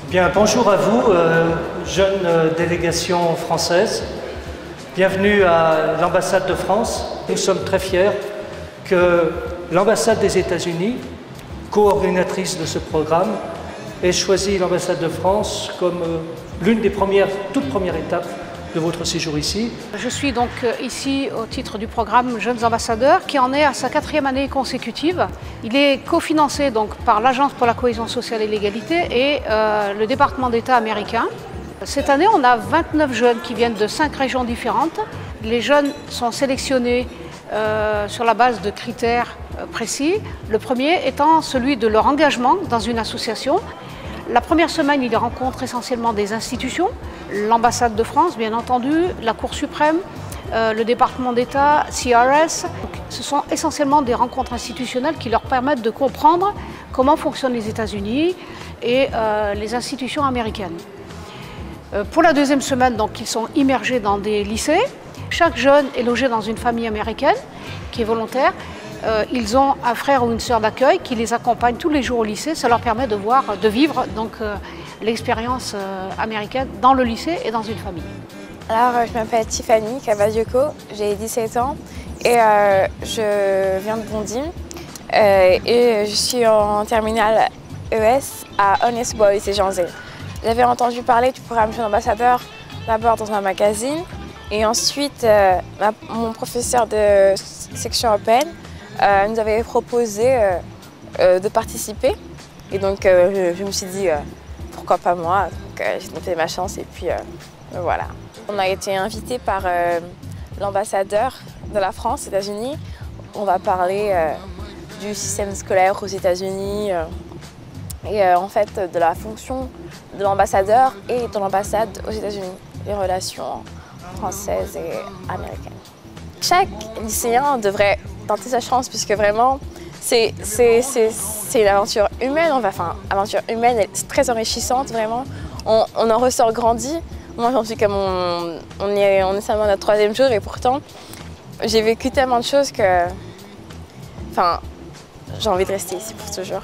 Bien, bonjour à vous, jeune délégation française. Bienvenue à l'ambassade de France. Nous sommes très fiers que l'ambassade des États-Unis, coordinatrice de ce programme, ait choisi l'ambassade de France comme l'une des toutes premières étapes de votre séjour ici. Je suis donc ici au titre du programme Jeunes Ambassadeurs qui en est à sa 4e année consécutive. Il est cofinancé donc par l'Agence pour la cohésion sociale et l'égalité et le département d'État américain. Cette année, on a 29 jeunes qui viennent de 5 régions différentes. Les jeunes sont sélectionnés sur la base de critères précis. Le premier étant celui de leur engagement dans une association. La première semaine, ils rencontrent essentiellement des institutions, l'ambassade de France, bien entendu, la Cour suprême, le département d'État, CRS. Ce sont essentiellement des rencontres institutionnelles qui leur permettent de comprendre comment fonctionnent les États-Unis et les institutions américaines. Pour la deuxième semaine, donc, ils sont immergés dans des lycées. Chaque jeune est logé dans une famille américaine qui est volontaire. Ils ont un frère ou une sœur d'accueil qui les accompagne tous les jours au lycée. Ça leur permet de vivre l'expérience américaine dans le lycée et dans une famille. Alors, je m'appelle Tiffany Cavazioco, j'ai 17 ans et je viens de Bondy. Et je suis en terminale ES à Honest Boys et Jean Zé. J'avais entendu parler du programme Jeunes Ambassadeurs d'abord dans un magazine et ensuite mon professeur de section européenne nous avait proposé de participer et donc je me suis dit pourquoi pas moi, donc j'ai tenté ma chance et puis voilà. On a été invité par l'ambassadeur de la France aux États-Unis. On va parler du système scolaire aux États-Unis et en fait de la fonction de l'ambassadeur et de l'ambassade aux États-Unis, les relations françaises et américaines. Chaque lycéen devrait tenter sa chance puisque vraiment c'est une aventure humaine, aventure humaine, c'est très enrichissante vraiment. On en ressort grandi. Moi j'en suis comme on est seulement à notre 3e jour et pourtant j'ai vécu tellement de choses que j'ai envie de rester ici pour toujours.